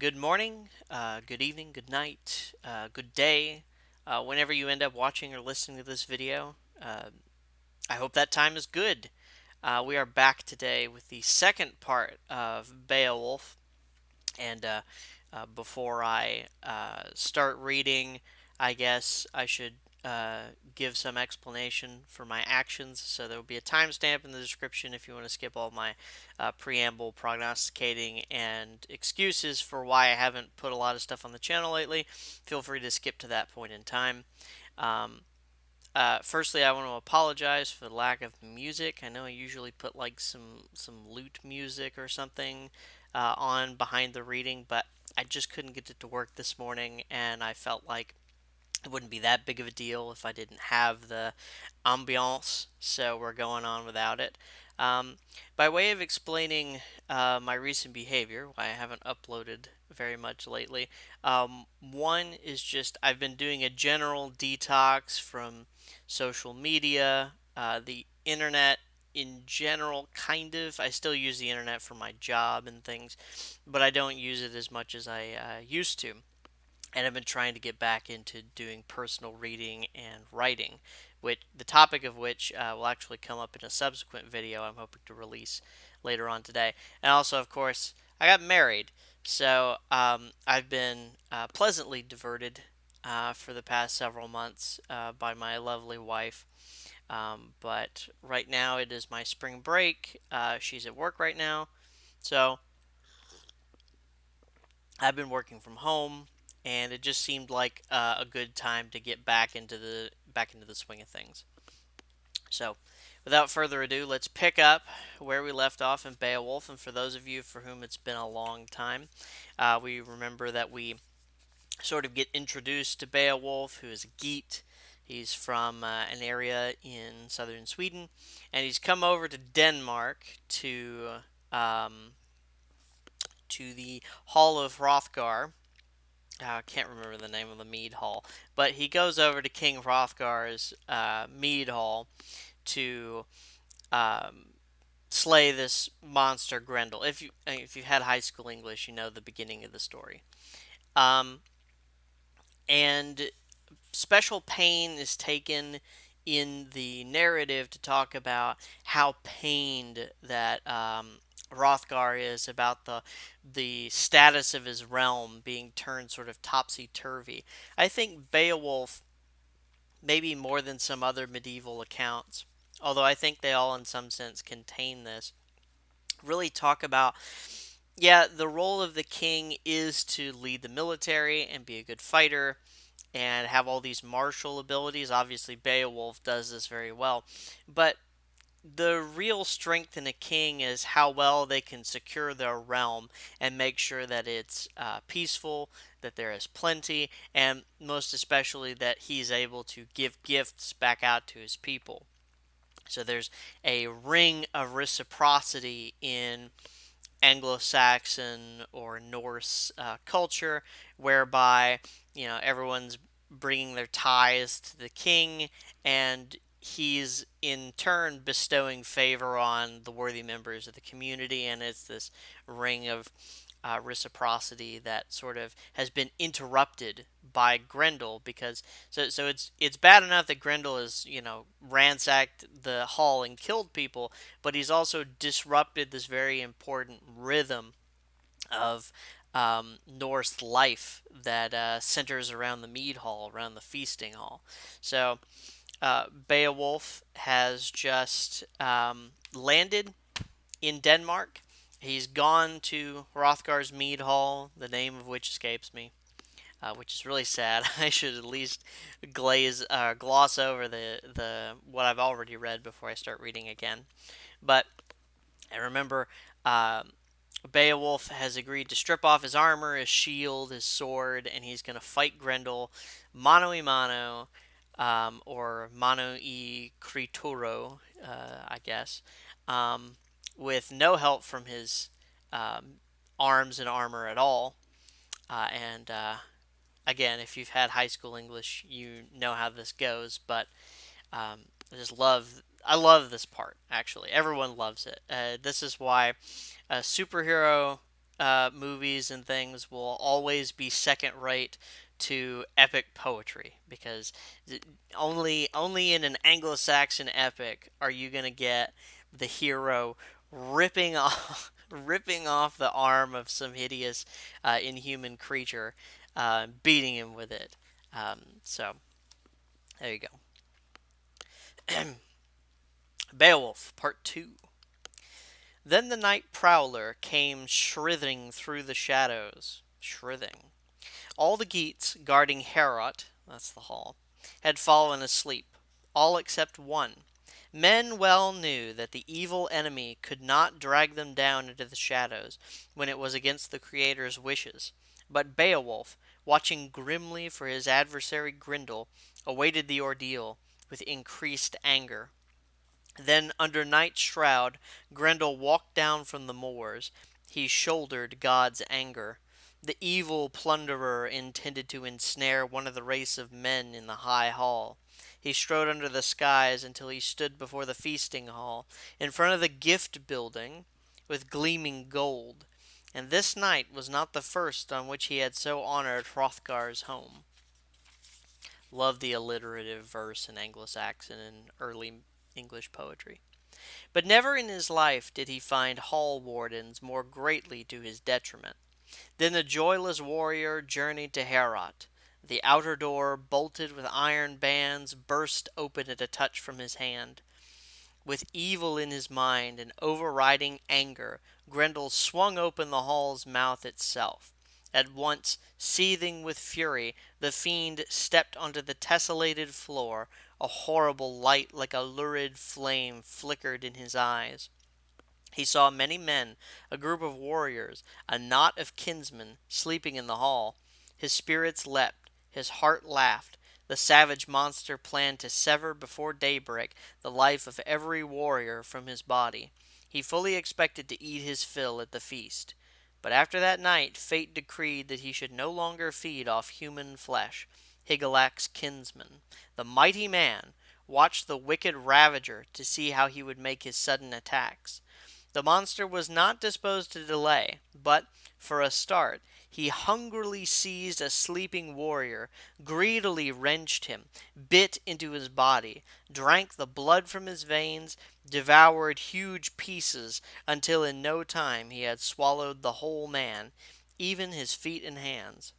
Good morning, good evening, good night, good day, whenever you end up watching or listening to this video. I hope that time is good. We are back today with the second part of Beowulf, and before I start reading, I guess I should give some explanation for my actions. So there will be a timestamp in the description if you want to skip all my preamble, prognosticating, and excuses for why I haven't put a lot of stuff on the channel lately. Feel free to skip to that point in time. Um, Firstly, I want to apologize for the lack of music. I know I usually put like some lute music or something on behind the reading, but I just couldn't get it to work this morning, and I felt like it wouldn't be that big of a deal if I didn't have the ambiance, so we're going on without it. Um, by way of explaining my recent behavior, why I haven't uploaded very much lately, one is just I've been doing a general detox from social media, the internet in general, kind of. I still use the internet for my job and things, but I don't use it as much as I used to, and I've been trying to get back into doing personal reading and writing, which the topic of which will actually come up in a subsequent video I'm hoping to release later on today. And also, of course, I got married, so I've been pleasantly diverted for the past several months by my lovely wife. But right now it is my spring break. She's at work right now, so I've been working from home, and it just seemed like a good time to get back into the swing of things. So, without further ado, let's pick up where we left off in Beowulf. And for those of you for whom it's been a long time, we remember that we sort of get introduced to Beowulf, who is a Geat. He's from an area in southern Sweden, and he's come over to Denmark um, to the Hall of Hrothgar. I can't remember the name of the mead hall, but he goes over to King Hrothgar's mead hall to um, slay this monster Grendel. If you had high school English, you know the beginning of the story. Um, and special pain is taken in the narrative to talk about how pained that Hrothgar is about the status of his realm being turned sort of topsy turvy. I think Beowulf, maybe more than some other medieval accounts, although I think they all in some sense contain this, really talk about, yeah, the role of the king is to lead the military and be a good fighter and have all these martial abilities. Obviously, Beowulf does this very well. But the real strength in a king is how well they can secure their realm and make sure that it's peaceful, that there is plenty, and most especially that he's able to give gifts back out to his people. So there's a ring of reciprocity in Anglo-Saxon or Norse culture, whereby everyone's bringing their tithes to the king, and he's in turn bestowing favor on the worthy members of the community, and it's this ring of reciprocity that sort of has been interrupted by Grendel, because it's bad enough that Grendel has ransacked the hall and killed people, but he's also disrupted this very important rhythm of Norse life that centers around the mead hall, around the feasting hall. So Beowulf has just landed in Denmark. He's gone to Hrothgar's mead hall, the name of which escapes me, which is really sad. I should at least gloss over the what I've already read before I start reading again. But I remember Beowulf has agreed to strip off his armor, his shield, his sword, and he's going to fight Grendel mano a mano, or mano e crituro, I guess, um, with no help from his um, arms and armor at all. And again, if you've had high school English, you know how this goes. But I love this part. Actually, everyone loves it. This is why a superhero movies and things will always be second rate to epic poetry because only in an Anglo-Saxon epic are you going to get the hero ripping off ripping off the arm of some hideous inhuman creature, beating him with it. So there you go. Beowulf Part 2. Then the night prowler came shrithing through the shadows. Shrithing. All the Geats guarding Heorot, that's the hall, had fallen asleep, all except one. Men well knew that the evil enemy could not drag them down into the shadows when it was against the Creator's wishes. But Beowulf, watching grimly for his adversary Grendel, awaited the ordeal with increased anger. Then, under night's shroud, Grendel walked down from the moors. He shouldered God's anger. The evil plunderer intended to ensnare one of the race of men in the high hall. He strode under the skies until he stood before the feasting hall, in front of the gift building with gleaming gold. And this night was not the first on which he had so honored Hrothgar's home. Love the alliterative verse in Anglo-Saxon and early English poetry. But never in his life did he find hall wardens more greatly to his detriment. Then the joyless warrior journeyed to Heorot. The outer door, bolted with iron bands, burst open at a touch from his hand. With evil in his mind and overriding anger, Grendel swung open the hall's mouth itself. At once, seething with fury, the fiend stepped onto the tessellated floor. A horrible light like a lurid flame flickered in his eyes. He saw many men, a group of warriors, a knot of kinsmen sleeping in the hall. His spirits leapt, his heart laughed. The savage monster planned to sever before daybreak the life of every warrior from his body. He fully expected to eat his fill at the feast. But after that night, fate decreed that he should no longer feed off human flesh. Higelac's kinsman, the mighty man, watched the wicked ravager to see how he would make his sudden attacks. The monster was not disposed to delay, but, for a start, he hungrily seized a sleeping warrior, greedily wrenched him, bit into his body, drank the blood from his veins, devoured huge pieces, until in no time he had swallowed the whole man, even his feet and hands.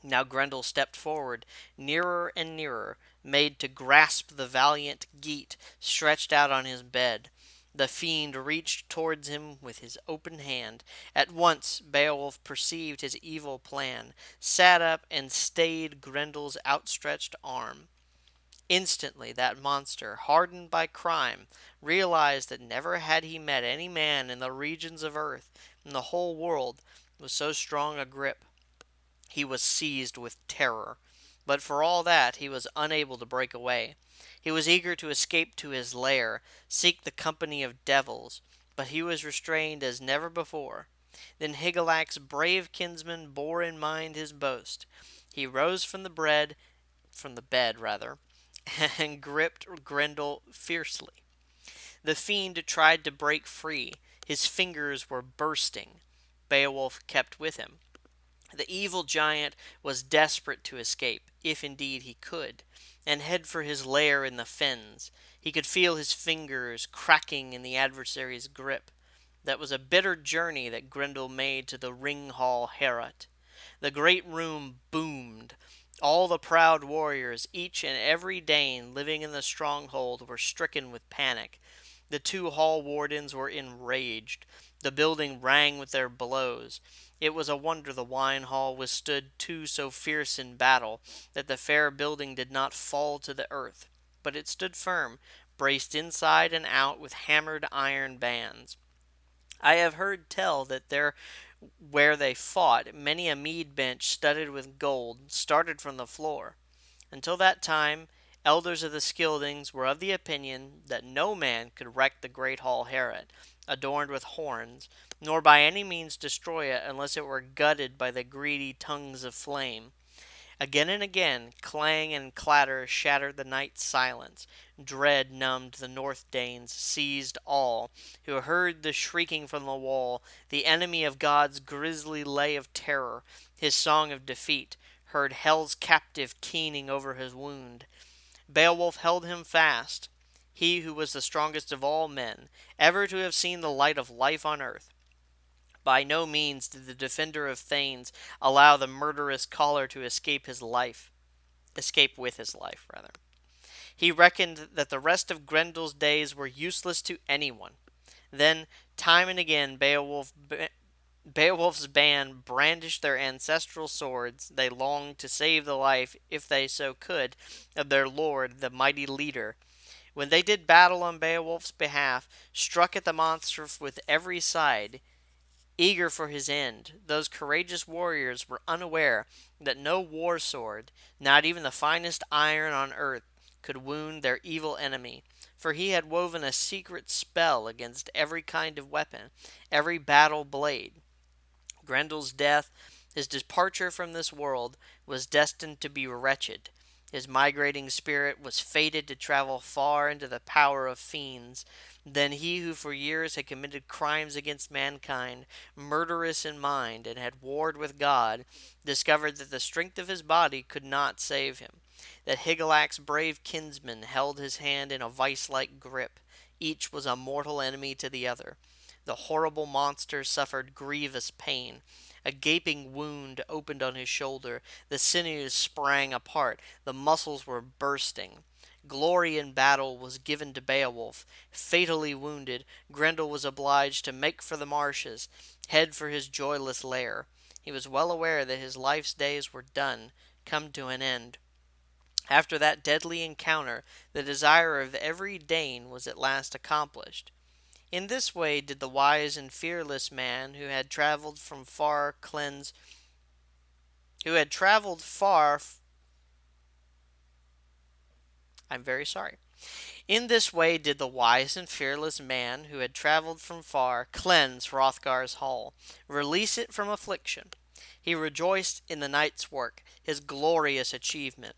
Now Grendel stepped forward, nearer and nearer, made to grasp the valiant Geat stretched out on his bed. The fiend reached towards him with his open hand. At once Beowulf perceived his evil plan, sat up, and stayed Grendel's outstretched arm. Instantly that monster, hardened by crime, realized that never had he met any man in the regions of earth, in the whole world, with so strong a grip. He was seized with terror, but for all that he was unable to break away. He was eager to escape to his lair, seek the company of devils, but he was restrained as never before. Then Higelac's brave kinsman bore in mind his boast. He rose from the bed rather, and gripped Grendel fiercely. The fiend tried to break free. His fingers were bursting. Beowulf kept with him. The evil giant was desperate to escape, if indeed he could, and head for his lair in the fens. He could feel his fingers cracking in the adversary's grip. That was a bitter journey that Grendel made to the ring hall Heorot. The great room boomed. All the proud warriors, each and every Dane living in the stronghold, were stricken with panic. The two hall wardens were enraged. The building rang with their blows. It was a wonder the wine hall withstood two so fierce in battle, that the fair building did not fall to the earth. But it stood firm, braced inside and out with hammered iron bands. I have heard tell that there where they fought, many a mead bench studded with gold started from the floor. Until that time, elders of the Scyldings were of the opinion that no man could wreck the great hall Heorot, adorned with horns, nor by any means destroy it unless it were gutted by the greedy tongues of flame. Again and again, clang and clatter shattered the night's silence. Dread numbed the North Danes, seized all who heard the shrieking from the wall, the enemy of God's grisly lay of terror, his song of defeat, heard hell's captive keening over his wound. Beowulf held him fast, he who was the strongest of all men, ever to have seen the light of life on earth. By no means did the defender of Thanes allow the murderous caller to escape with his life, rather. He reckoned that the rest of Grendel's days were useless to anyone. Then, time and again, Beowulf's band brandished their ancestral swords. They longed to save the life, if they so could, of their lord, the mighty leader. When they did battle on Beowulf's behalf, struck at the monster with every side, eager for his end, those courageous warriors were unaware that no war sword, not even the finest iron on earth, could wound their evil enemy, for he had woven a secret spell against every kind of weapon, every battle blade. Grendel's death, his departure from this world, was destined to be wretched. His migrating spirit was fated to travel far into the power of fiends. Then he who for years had committed crimes against mankind, murderous in mind, and had warred with God, discovered that the strength of his body could not save him, that Higelac's brave kinsmen held his hand in a vice-like grip. Each was a mortal enemy to the other. The horrible monster suffered grievous pain. A gaping wound opened on his shoulder. The sinews sprang apart. The muscles were bursting. Glory in battle was given to Beowulf. Fatally wounded, Grendel was obliged to make for the marshes, head for his joyless lair. He was well aware that his life's days were done, come to an end. After that deadly encounter, the desire of every Dane was at last accomplished. In this way did the wise and fearless man who had traveled from far cleanse who had traveled far I'm very sorry. In this way did the wise and fearless man who had traveled from far cleanse Hrothgar's hall, release it from affliction. He rejoiced in the night's work, his glorious achievement.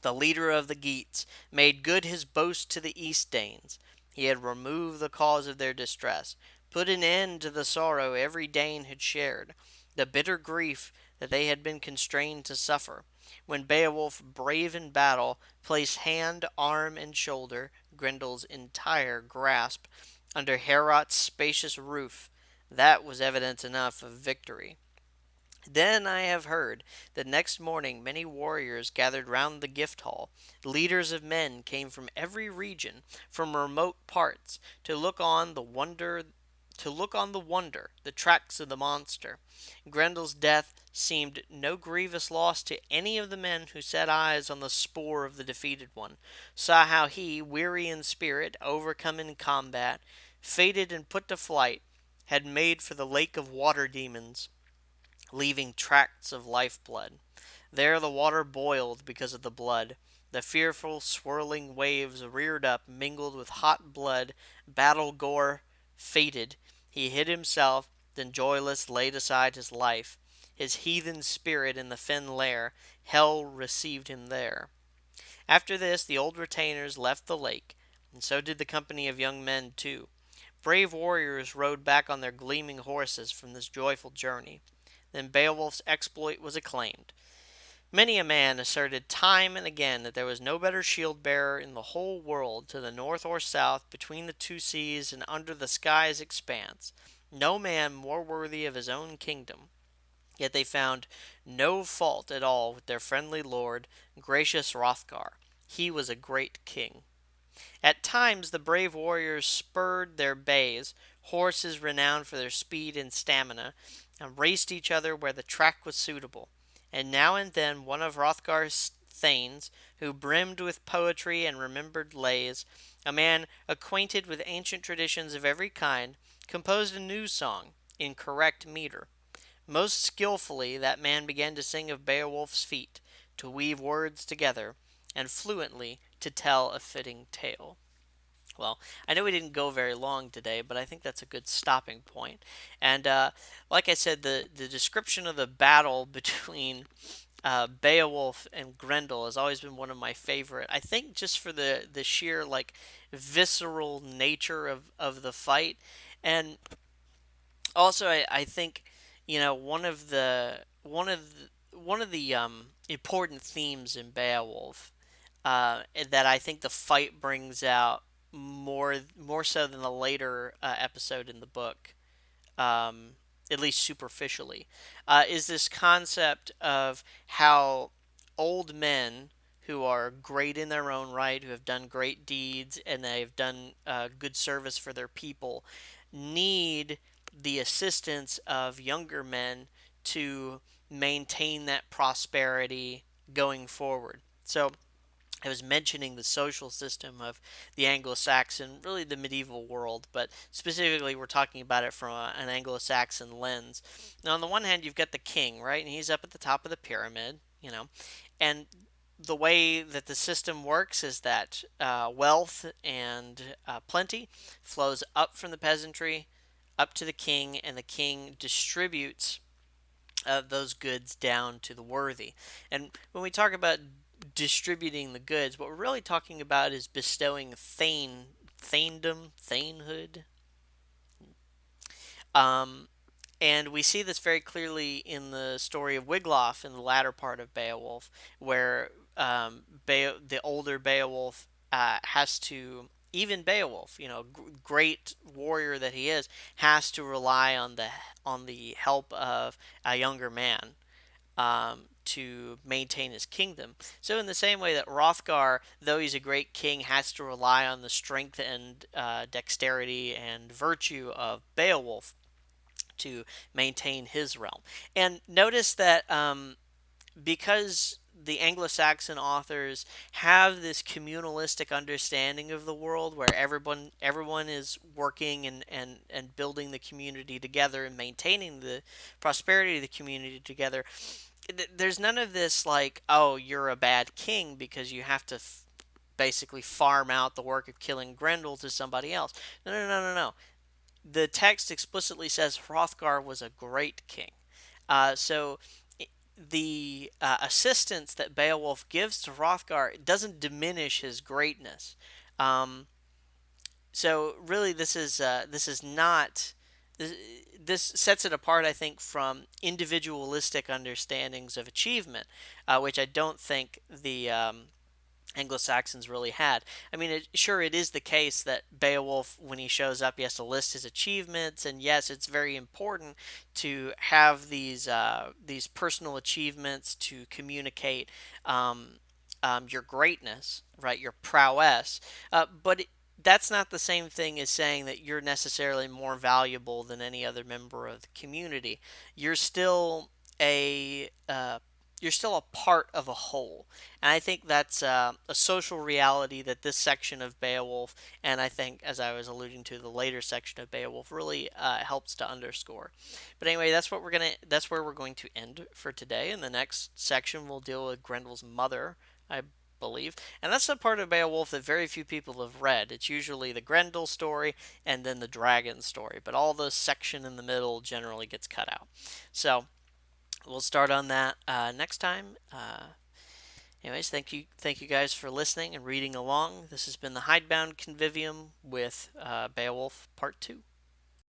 The leader of the Geats made good his boast to the East Danes. He had removed the cause of their distress, put an end to the sorrow every Dane had shared, the bitter grief that they had been constrained to suffer. When Beowulf, brave in battle, placed hand, arm, and shoulder, Grendel's entire grasp, under Heorot's spacious roof, that was evidence enough of victory. Then I have heard that next morning many warriors gathered round the gift hall. Leaders of men came from every region, from remote parts, to look on the wonder, the tracks of the monster. Grendel's death seemed no grievous loss to any of the men who set eyes on the spoor of the defeated one, saw how he, weary in spirit, overcome in combat, fated and put to flight, had made for the lake of water demons, leaving tracts of lifeblood. There the water boiled because of the blood. The fearful swirling waves reared up, mingled with hot blood, battle gore, fated. He hid himself, then joyless laid aside his life. His heathen spirit in the fen lair, hell received him there. After this the old retainers left the lake, and so did the company of young men too. Brave warriors rode back on their gleaming horses from this joyful journey. Then Beowulf's exploit was acclaimed. Many a man asserted time and again that there was no better shield bearer in the whole world, to the north or south, between the two seas, and under the sky's expanse. No man more worthy of his own kingdom. Yet they found no fault at all with their friendly lord, gracious Hrothgar. He was a great king. At times the brave warriors spurred their bays, horses renowned for their speed and stamina, and raced each other where the track was suitable. And now and then one of Hrothgar's thanes, who brimmed with poetry and remembered lays, a man acquainted with ancient traditions of every kind, composed a new song in correct meter. Most skilfully that man began to sing of Beowulf's feat, to weave words together, and fluently to tell a fitting tale. Well, I know we didn't go very long today, but I think that's a good stopping point. And like I said, the description of the battle between Beowulf and Grendel has always been one of my favorite. I think just for the sheer like visceral nature of the fight, and also I think one of the important themes in Beowulf that I think the fight brings out more so than the later episode in the book, um, at least superficially, is this concept of how old men who are great in their own right, who have done great deeds, and they've done good service for their people, need the assistance of younger men to maintain that prosperity going forward. So I was mentioning the social system of the Anglo-Saxon, really the medieval world, but specifically we're talking about it from an Anglo-Saxon lens. Now, on the one hand, you've got the king, right? And he's up at the top of the pyramid, and the way that the system works is that wealth and plenty flows up from the peasantry up to the king, and the king distributes those goods down to the worthy. And when we talk about distributing the goods, what we're really talking about is bestowing thaindom, thanehood. Um, and we see this very clearly in the story of Wiglaf in the latter part of Beowulf, where the older Beowulf has to, even Beowulf, great warrior that he is, has to rely on the help of a younger man to maintain his kingdom. So, in the same way that Hrothgar, though he's a great king, has to rely on the strength and dexterity and virtue of Beowulf to maintain his realm. And notice that because the Anglo-Saxon authors have this communalistic understanding of the world where everyone is working and building the community together and maintaining the prosperity of the community together, there's none of this like, oh, you're a bad king because you have to basically farm out the work of killing Grendel to somebody else. No, no, no, no, no. The text explicitly says Hrothgar was a great king. So the assistance that Beowulf gives to Hrothgar doesn't diminish his greatness. Um, so really, this is not this sets it apart, I think, from individualistic understandings of achievement, which I don't think the Anglo-Saxons really had. I mean, sure, it is the case that Beowulf, when he shows up, he has to list his achievements, and yes, it's very important to have these personal achievements to communicate your greatness, right, your prowess. That's not the same thing as saying that you're necessarily more valuable than any other member of the community. You're still you're still a part of a whole. And I think that's a social reality that this section of Beowulf, and I think, as I was alluding to, the later section of Beowulf, really helps to underscore. But anyway, that's where we're going to end for today. In the next section, we'll deal with Grendel's mother, I believe. And that's the part of Beowulf that very few people have read. It's usually the Grendel story and then the dragon story, but all the section in the middle generally gets cut out. So we'll start on that next time. Anyways, thank you guys for listening and reading along. This has been the Hidebound Convivium with Beowulf Part 2.